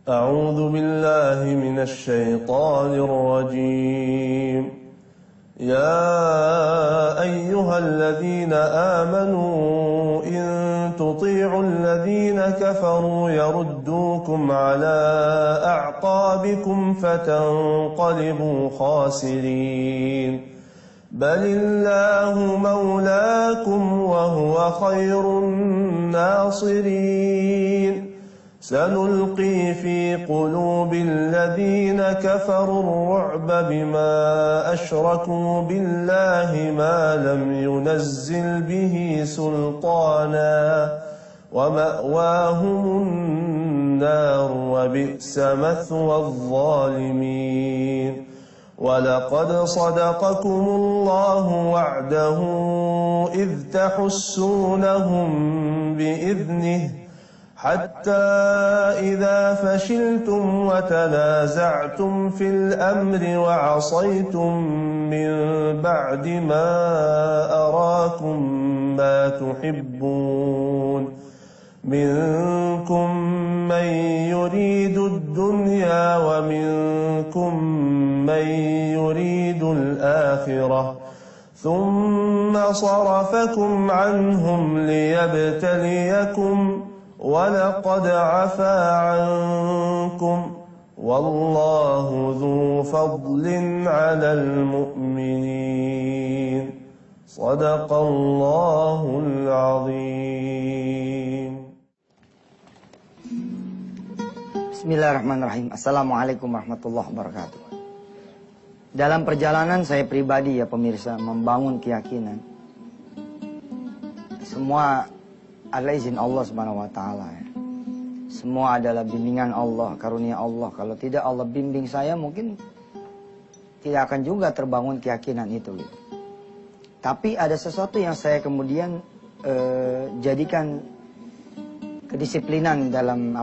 أعوذ بالله من الشيطان الرجيم. يا أيها الذين آمنوا إن تطيعوا الذين كفروا يردوكم على أعقابكم فتنقلبوا خاسرين. بل الله مولاكم وهو خير الناصرين. سنلقي في قلوب الذين كفروا الرعب بما أشركوا بالله ما لم ينزل به سلطانا ومأواهم النار وبئس مثوى الظالمين. ولقد صدقكم الله وعده إذ تحسونهم بإذنه حتى إذا فشلتم وتنازعتم في الأمر وعصيتم من بعد ما أراكم ما تحبون منكم من يريد الدنيا ومنكم من يريد الآخرة ثم صرفكم عنهم ليبتليكم ولقد عفا عنكم والله ذو فضل على المؤمنين. صدق الله العظيم. Bismillahirrahmanirrahim. Assalamualaikum warahmatullahi wabarakatuh. Dalam perjalanan saya pribadi ya pemirsa, membangun keyakinan, semua adalah izin Allah Subhanahu wa taala ya. Semua adalah bimbingan Allah, karunia Allah. Kalau tidak Allah bimbing saya, mungkin tidak akan juga terbangun keyakinan itu gitu. Tapi ada sesuatu yang saya kemudian jadikan kedisiplinan dalam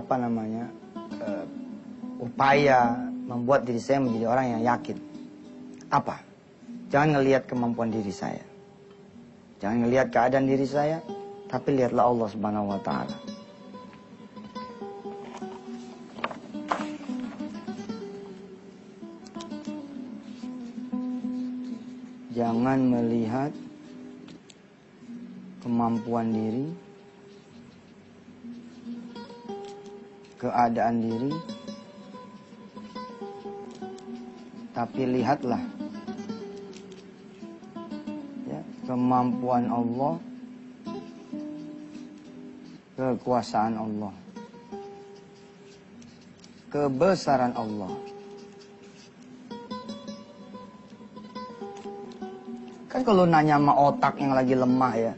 upaya membuat diri saya menjadi orang yang yakin. Apa? Jangan ngelihat kemampuan diri saya, jangan ngelihat keadaan diri saya, tapi lihatlah Allah Subhanahu wa taala. Jangan melihat kemampuan diri, keadaan diri, tapi lihatlah ya, kemampuan Allah, kekuasaan Allah, kebesaran Allah. Kan kalau nanya sama otak yang lagi lemah ya,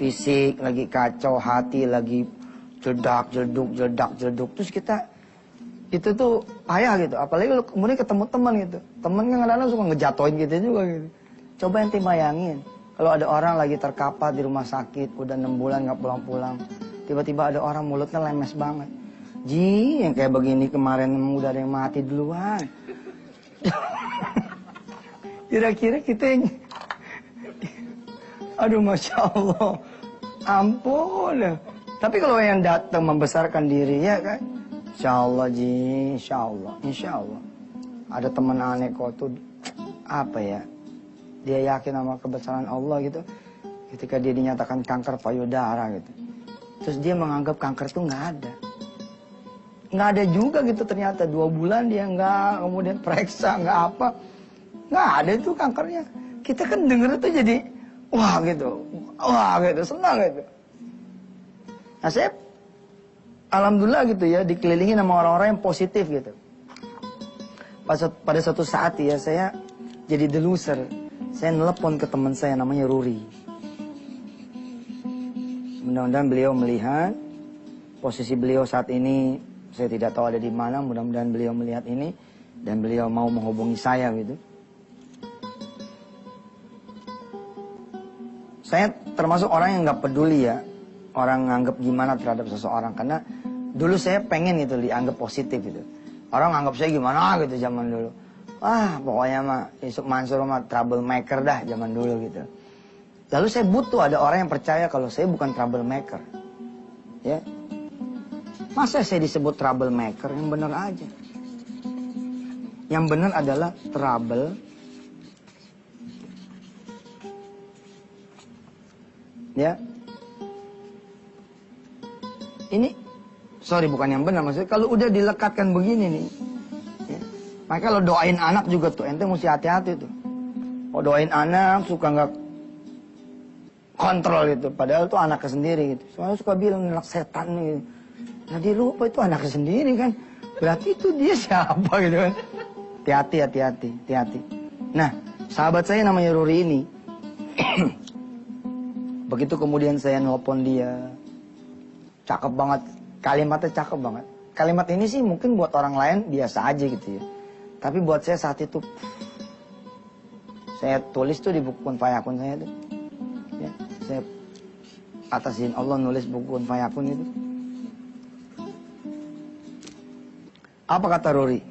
fisik lagi kacau, hati lagi jedak jeduk, terus kita itu tuh payah gitu. Apalagi kalau kemudian ketemu teman gitu, temen kan kadang-kadang suka ngejatoin gitu juga gitu. Coba ente bayangin kalau ada orang lagi terkapar di rumah sakit udah 6 bulan nggak pulang-pulang, tiba-tiba ada orang mulutnya lemes banget. Ji, yang kayak begini kemarin udah ada yang mati duluan. Kira-kira kita yang aduh Masya Allah, ampun. Tapi kalau yang datang membesarkan diri ya kan, Insya Allah Ji, Insya Allah. Ada teman aneh kok tuh, apa ya, dia yakin sama kebesaran Allah gitu. Ketika dia dinyatakan kanker payudara gitu, terus dia menganggap kanker tuh nggak ada. Nggak ada juga gitu, ternyata 2 bulan dia nggak, kemudian periksa nggak apa, nggak ada itu kankernya. Kita kan denger tuh jadi wah gitu, senang gitu. Nah saya alhamdulillah gitu ya, dikelilingi sama orang-orang yang positif gitu. Pada suatu saat ya saya jadi deluser. Saya nelpon ke teman saya namanya Ruri. Mudah-mudahan beliau melihat posisi beliau saat ini. Saya tidak tahu ada di mana, mudah-mudahan beliau melihat ini dan beliau mau menghubungi saya gitu. Saya termasuk orang yang nggak peduli ya, orang nganggap gimana terhadap seseorang, karena dulu saya pengen gitu dianggap positif gitu. Orang nganggap saya gimana gitu zaman dulu. Wah pokoknya mah Yusuf Mansur mah troublemaker dah zaman dulu gitu. Lalu saya butuh ada orang yang percaya kalau saya bukan troublemaker. Ya. Masa saya disebut troublemaker? Yang benar aja. Yang benar adalah trouble. Ya. Ini, sorry bukan yang benar. Maksudnya kalau udah dilekatkan begini nih. Ya. Maka kalau doain anak juga tuh, ente mesti hati-hati tuh. Oh doain anak suka nggak kontrol itu. Padahal tuh anaknya sendiri gitu. Soalnya suka bilang anak setan nih. Nah dia lupa itu anaknya sendiri kan. Berarti itu dia siapa gitu kan. Hati-hati. Nah, sahabat saya namanya Ruri ini. Begitu kemudian saya nelpon dia. Cakep banget. Kalimatnya cakep banget. Kalimat ini sih mungkin buat orang lain biasa aja gitu ya. Tapi buat saya saat itu. Saya tulis tuh di buku Kun Fayakun saya tuh. Ya, saya atas izin Allah nulis buku Kun Fayakun itu. Apa kata Ruri?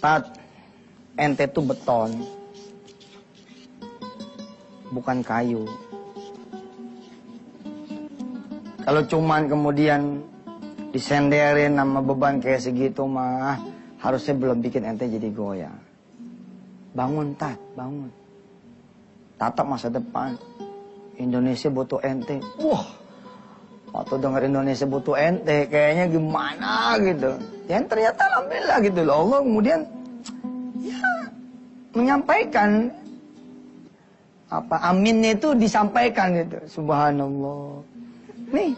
Tat, ente tuh beton, bukan kayu. Kalau cuman kemudian disenderin sama beban kayak segitu mah, harusnya belum bikin ente jadi goyang. Bangun Tat, bangun. Tatap masa depan. Indonesia butuh ente. Wah, waktu denger Indonesia butuh ente, kayaknya gimana gitu. Dan ternyata alhamdulillah gitu loh. Allah kemudian ya menyampaikan apa aminnya itu disampaikan gitu. Subhanallah. Nih,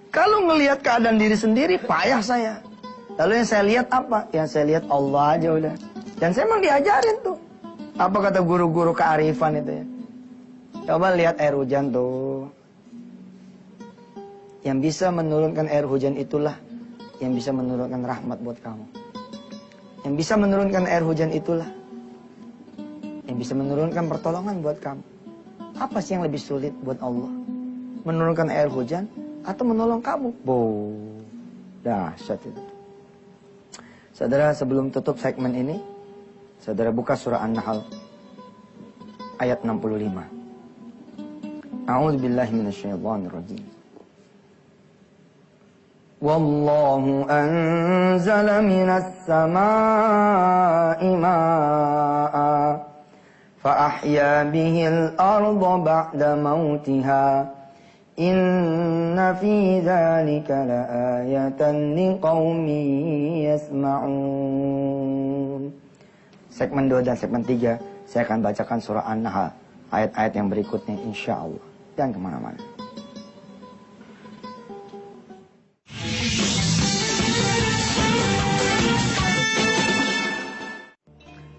kalau ngelihat keadaan diri sendiri payah saya. Lalu yang saya lihat apa? Yang saya lihat Allah aja udah. Dan saya emang diajarin tuh. Apa kata guru-guru kearifan itu ya? Coba lihat air hujan tuh. Yang bisa menurunkan air hujan itulah yang bisa menurunkan rahmat buat kamu. Yang bisa menurunkan air hujan itulah yang bisa menurunkan pertolongan buat kamu. Apa sih yang lebih sulit buat Allah? Menurunkan air hujan atau menolong kamu? Dahsyat itu. Saudara, sebelum tutup segmen ini, saudara buka surah An-Nahl ayat 65. A'udzubillahi minasyaitonirrajim. Wallahu anzala minas samaa'i maa'a fa ahya bihil arda ba'da mautiha inna fi dzalika laayatan liqaumin yasma'un. Segmen 2 dan segmen 3 saya akan bacakan surah An-Nahl ayat-ayat yang berikutnya insyaallah. Jangan kemana-mana.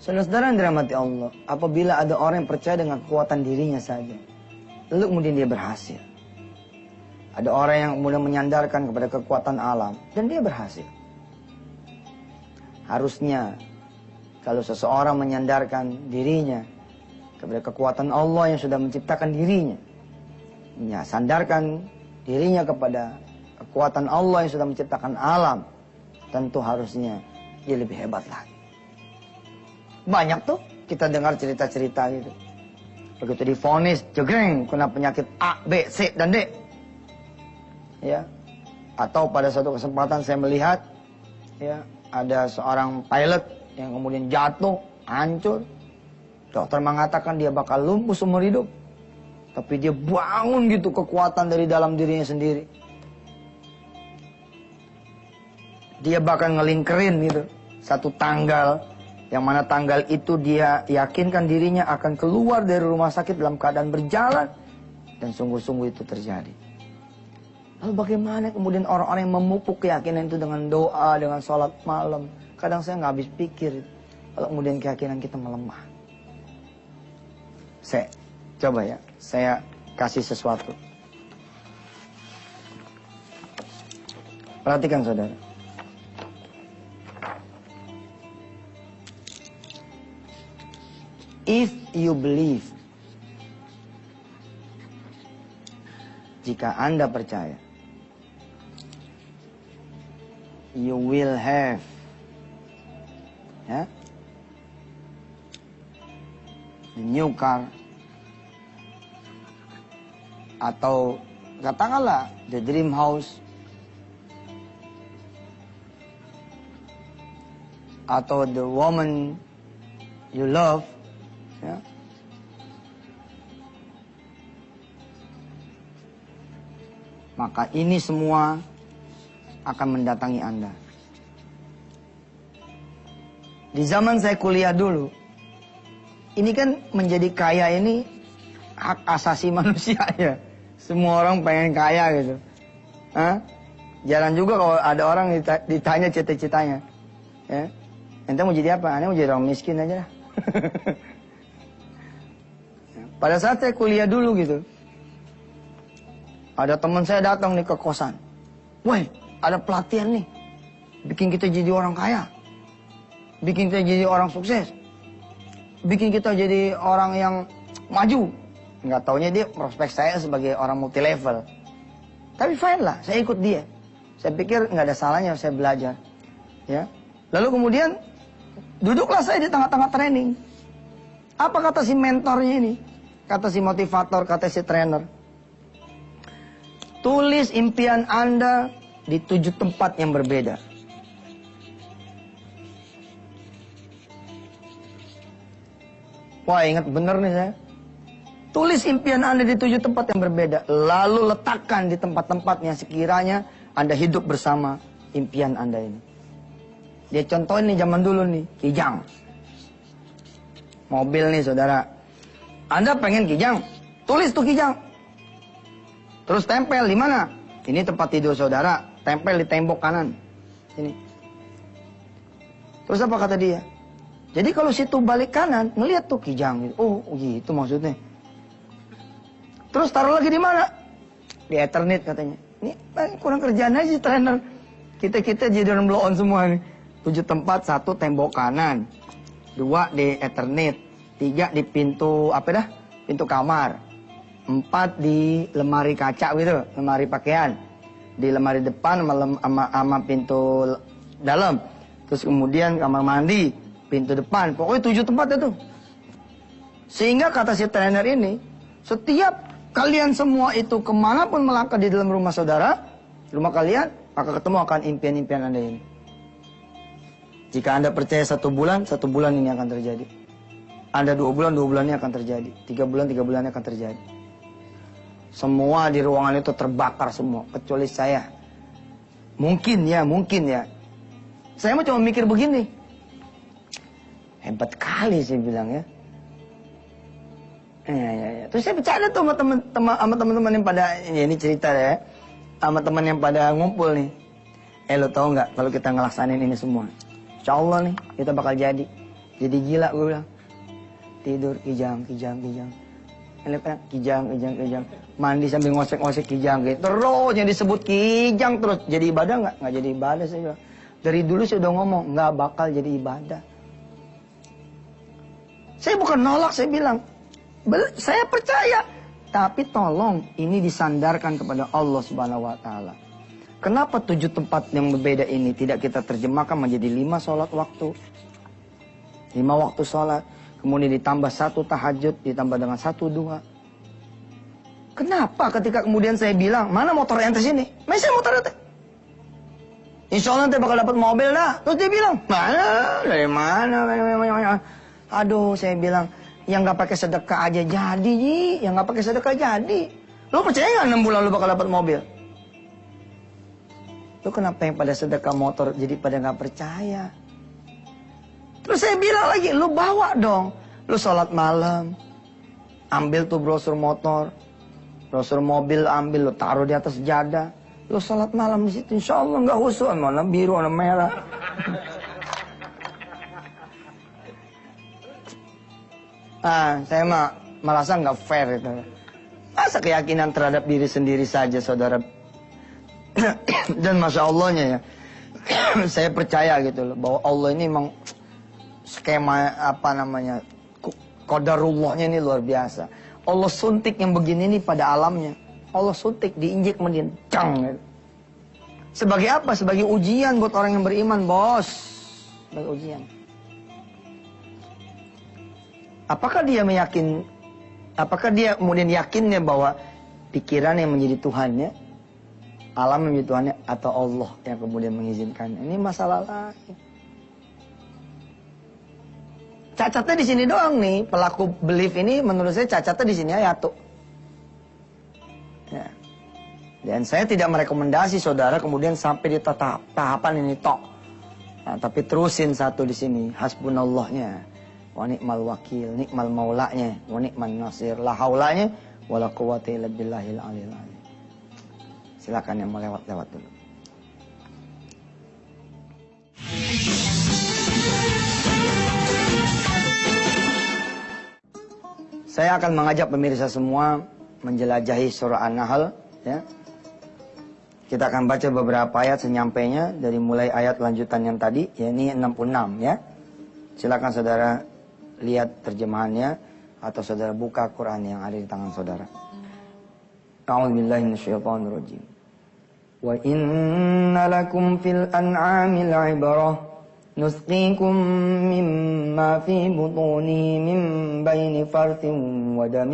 Saudara-saudara yang dirahmati Allah, apabila ada orang yang percaya dengan kekuatan dirinya saja, lalu kemudian dia berhasil. Ada orang yang kemudian menyandarkan kepada kekuatan alam, dan dia berhasil. Harusnya, kalau seseorang menyandarkan dirinya kepada kekuatan Allah yang sudah menciptakan dirinya, ya, sandarkan dirinya kepada kekuatan Allah yang sudah menciptakan alam, tentu harusnya dia lebih hebat lagi. Banyak tuh kita dengar cerita-cerita gitu. Begitu divonis, jegreng, kena penyakit A, B, C, dan D. Ya. Atau pada suatu kesempatan saya melihat ya, ada seorang pilot yang kemudian jatuh, hancur. Dokter mengatakan dia bakal lumpuh seumur hidup. Tapi dia bangun gitu kekuatan dari dalam dirinya sendiri. Dia bahkan ngelingkerin gitu satu tanggal, yang mana tanggal itu dia yakinkan dirinya akan keluar dari rumah sakit dalam keadaan berjalan. Dan sungguh-sungguh itu terjadi. Lalu bagaimana kemudian orang-orang yang memupuk keyakinan itu dengan doa, dengan sholat malam. Kadang saya nggak habis pikir. Kalau kemudian keyakinan kita melemah. Coba ya, saya kasih sesuatu. Perhatikan saudara. If you believe, jika Anda percaya, you will have, ya, the new car, atau katakanlah the dream house, atau the woman you love, ya, maka ini semua akan mendatangi Anda. Di zaman saya kuliah dulu, ini kan menjadi kaya ini hak asasi manusia ya. Semua orang pengen kaya gitu. Hah? Jarang juga kalau ada orang ditanya cita-citanya. Ya. Ente mau jadi apa? Ane mau jadi orang miskin aja lah. Pada saat saya kuliah dulu gitu, ada teman saya datang nih ke kosan. Woi, ada pelatihan nih. Bikin kita jadi orang kaya. Bikin kita jadi orang sukses. Bikin kita jadi orang yang maju. Nggak taunya dia prospek saya sebagai orang multi level. Tapi fine lah, saya ikut dia. Saya pikir nggak ada salahnya saya belajar. Ya. Lalu kemudian duduklah saya di tengah-tengah training. Apa kata si mentornya ini? Kata si motivator, kata si trainer. Tulis impian Anda di 7 tempat yang berbeda. Wah, ingat bener nih saya. Tulis impian Anda di 7 tempat yang berbeda. Lalu letakkan di tempat-tempat yang sekiranya Anda hidup bersama impian Anda ini. Dia contohin nih zaman dulu nih, Kijang. Mobil nih saudara. Anda pengen Kijang, tulis tuh Kijang. Terus tempel di mana? Ini tempat tidur saudara, tempel di tembok kanan. Ini. Terus apa kata dia? Jadi kalau situ balik kanan, ngelihat tuh Kijang gitu. Oh, gitu maksudnya. Terus taruh lagi di mana? Di Ethernet katanya. Ini kurang kerjaan aja trainer. Kita jadi orang blow on semua nih. 7 tempat, 1 tembok kanan, 2 di Ethernet, 3 di pintu apa dah? Pintu kamar, 4 di lemari kaca gitu, lemari pakaian, di lemari depan sama pintu dalam, terus kemudian kamar mandi, pintu depan, pokoknya 7 tempat itu. Sehingga kata si trainer ini, setiap kalian semua itu kemanapun melangkah di dalam rumah saudara, rumah kalian, maka ketemu akan impian-impian Anda ini. Jika Anda percaya 1 bulan, 1 bulan ini akan terjadi. Anda 2 bulan, 2 bulan ini akan terjadi. 3 bulan, 3 bulan ini akan terjadi. Semua di ruangan itu terbakar semua, kecuali saya. Mungkin ya. Saya mah cuma mikir begini. Hebat kali saya bilang ya. Ya. Terus saya bercanda tuh sama teman-teman yang pada, ya ini cerita ya. Sama teman yang pada ngumpul nih. Lo tau nggak kalau kita ngelaksanin ini semua? Insya Allah nih, kita bakal jadi. Jadi gila gue bilang. Tidur, kijang. Kijang. Mandi sambil ngosek-ngosek kijang. Gitu. Terus yang disebut kijang terus. Jadi ibadah nggak? Nggak jadi ibadah saya bilang. Dari dulu saya udah ngomong, nggak bakal jadi ibadah. Saya bukan nolak, saya bilang. Saya percaya. Tapi tolong, ini disandarkan kepada Allah Subhanahu wa Ta'ala. Kenapa 7 tempat yang berbeda ini tidak kita terjemahkan menjadi 5 sholat waktu? 5 waktu sholat. Kemudian ditambah 1 tahajud, ditambah dengan 1 duha. Kenapa ketika kemudian saya bilang, mana motor ente sini? Saya motor ente. Insya Allah ente bakal dapat mobil dah. Terus dia bilang, mana? Dari mana? Aduh, saya bilang, yang gak pakai sedekah aja jadi, Ji. Yang gak pakai sedekah jadi. Lo percaya gak 6 bulan lo bakal dapat mobil? Lo kenapa yang pada sedekah motor jadi pada gak percaya? Terus saya bilang lagi, lo bawa dong. Lo sholat malam, ambil tuh brosur motor, brosur mobil ambil, lo taruh di atas sejadah. Lo sholat malam di situ, insya Allah gak khusyuk, mana biru, mana merah. Saya mah merasa nggak fair itu. Masa keyakinan terhadap diri sendiri saja, saudara. Dan masya Allahnya ya, saya percaya gitu loh bahwa Allah ini memang skema apa namanya qadarullahnya ini luar biasa. Allah suntik yang begini ini pada alamnya. Allah suntik, diinjek kemudian cang. Gitu. Sebagai apa? Sebagai ujian buat orang yang beriman, bos. Sebagai ujian. Apakah dia kemudian yakinnya bahwa pikiran yang menjadi Tuhannya, alam yang menjadi Tuhannya, atau Allah yang kemudian mengizinkannya? Ini masalah lain. Cacatnya di sini doang nih. Pelaku belief ini menurut saya cacatnya di sini aja tuh. Ya. Dan saya tidak merekomendasi saudara kemudian sampai di tahapan ini tok. Nah, tapi terusin satu di sini, hasbunallahnya, wa ni'mal wakil, nikmal maulanya, wa ni'man nasir, la haulanya, wala quwwata illa billahil aliyil azim. Silakan yang mau lewat-lewat dulu. Saya akan mengajak pemirsa semua menjelajahi surah An-Nahl, ya. Kita akan baca beberapa ayat senyampainya dari mulai ayat lanjutan yang tadi, ya, ini 66, ya. Silakan saudara lihat terjemahannya atau saudara buka Quran yang ada di tangan saudara. A'udzubillahi minasyaitonirrajim. Wa inna lakum fil an'amil 'ibrah نسقيكم مما في بطونه من بين فرث ودم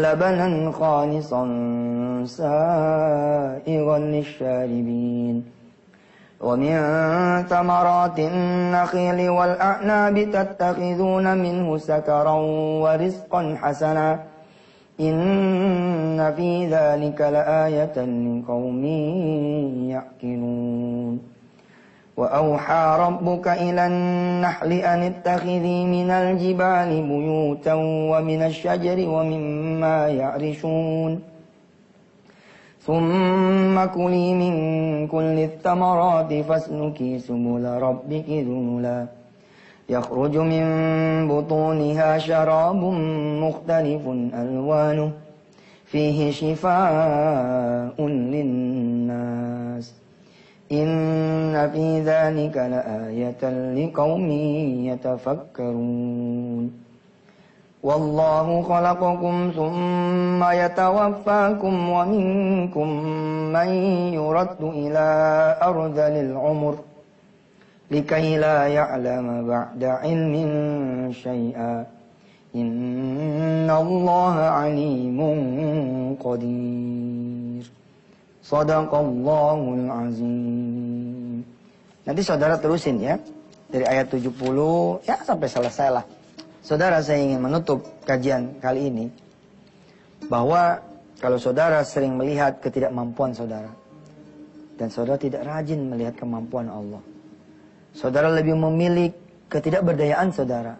لبنا خالصا سائغا للشاربين ومن ثمرات النخيل والأعناب تتخذون منه سكرا ورزقا حسنا إن في ذلك لآية لقوم يعقلون وأوحى ربك إلى النحل أن اتخذي من الجبال بيوتا ومن الشجر ومما يعرشون ثم كلي من كل الثمرات فاسلكي سبل ربك ذللا يخرج من بطونها شراب مختلف ألوانه فيه شفاء للناس إن في ذلك لآية لقوم يتفكرون والله خلقكم ثم يتوفاكم ومنكم من يرد إلى أرذل العمر لكي لا يعلم بعد علم شيئا إن الله عليم قدير Sadaqallahul azim. Nanti saudara terusin ya dari ayat 70 ya sampai selesai lah. Saudara, saya ingin menutup kajian kali ini bahwa kalau saudara sering melihat ketidakmampuan saudara dan saudara tidak rajin melihat kemampuan Allah, saudara lebih memilih ketidakberdayaan saudara,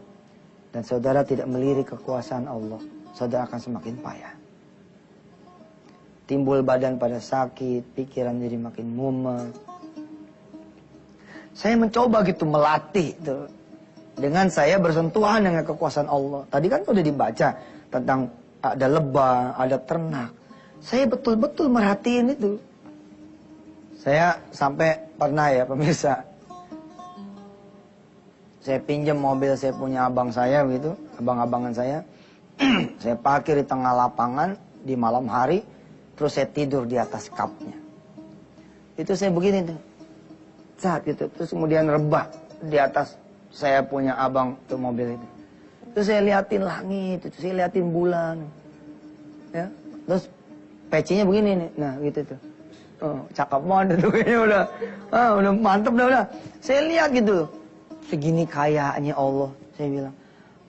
dan saudara tidak melirik kekuasaan Allah, saudara akan semakin payah. Timbul badan pada sakit, pikiran jadi makin mumet. Saya mencoba gitu melatih tuh, dengan saya bersentuhan dengan kekuasaan Allah. Tadi kan udah dibaca tentang ada lebah, ada ternak. Saya betul-betul merhatiin itu. Saya sampai pernah ya pemirsa, saya pinjam mobil saya punya abang saya gitu, abang-abangan saya. Saya parkir di tengah lapangan di malam hari, terus saya tidur di atas kapnya. Itu saya begini tuh, saat gitu, terus kemudian rebah di atas saya punya abang tuh mobil itu. Terus saya liatin langit, terus saya liatin bulan, ya. Terus pecinya begini nih, nah gitu tuh. Oh, cakep banget tuh kayaknya udah mantep udah. Saya lihat gitu, segini kayanya Allah, saya bilang,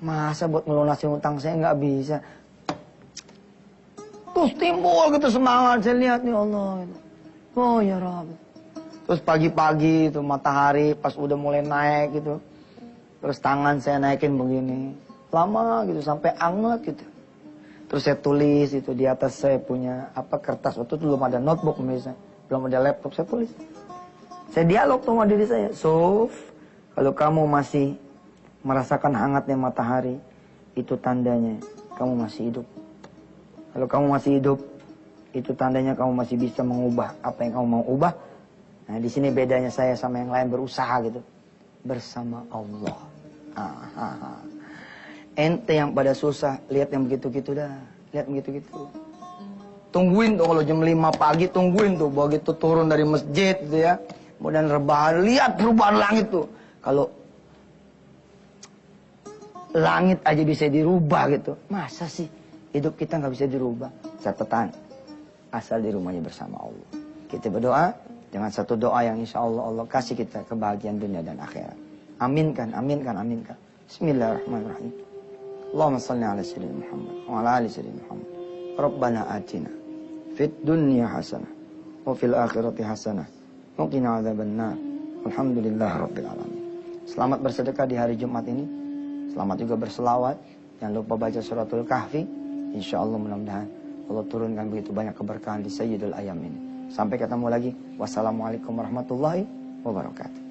masa buat melunasin utang saya nggak bisa. Terus timbul gitu semangat, saya lihat nih Allah gitu. Oh ya Rabbi. Terus pagi-pagi itu matahari pas udah mulai naik gitu, terus tangan saya naikin begini, lama gitu sampai anget gitu. Terus saya tulis itu di atas saya punya kertas, waktu itu belum ada notebook misalnya, belum ada laptop, saya tulis. Saya dialog sama diri saya, Sof, kalau kamu masih merasakan hangatnya matahari, itu tandanya kamu masih hidup. Kalau kamu masih hidup, itu tandanya kamu masih bisa mengubah apa yang kamu mau ubah. Nah, di sini bedanya saya sama yang lain berusaha gitu. Bersama Allah. Ente yang pada susah, lihat yang begitu-gitu dah. Lihat begitu-gitu. Tungguin tuh kalau jam 5 pagi, tungguin tuh. Begitu turun dari masjid gitu ya. Kemudian rebahan, lihat perubahan langit tuh. Kalau langit aja bisa dirubah gitu. Masa sih hidup kita nggak bisa dirubah? Catatan, asal di rumahnya bersama Allah. Kita berdoa dengan satu doa yang insya Allah Allah kasih kita kebahagiaan dunia dan akhirat. Aminkan, aminkan, aminkan. Bismillahirrahmanirrahim. Allahumma salli ala sayyidina Muhammad wa ala ali sayyidina Muhammad. Rabbana atina fid dunya hasanah wa fil akhirati hasanah wa qina adzabannar. Alhamdulillahirabbil alamin. Selamat bersedekah di hari Jumat ini. Selamat juga berselawat. Jangan lupa baca suratul Kahfi. Insyaallah mudah-mudahan Allah turunkan begitu banyak keberkahan di Sayyidul Ayam ini. Sampai ketemu lagi. Wassalamualaikum warahmatullahi wabarakatuh.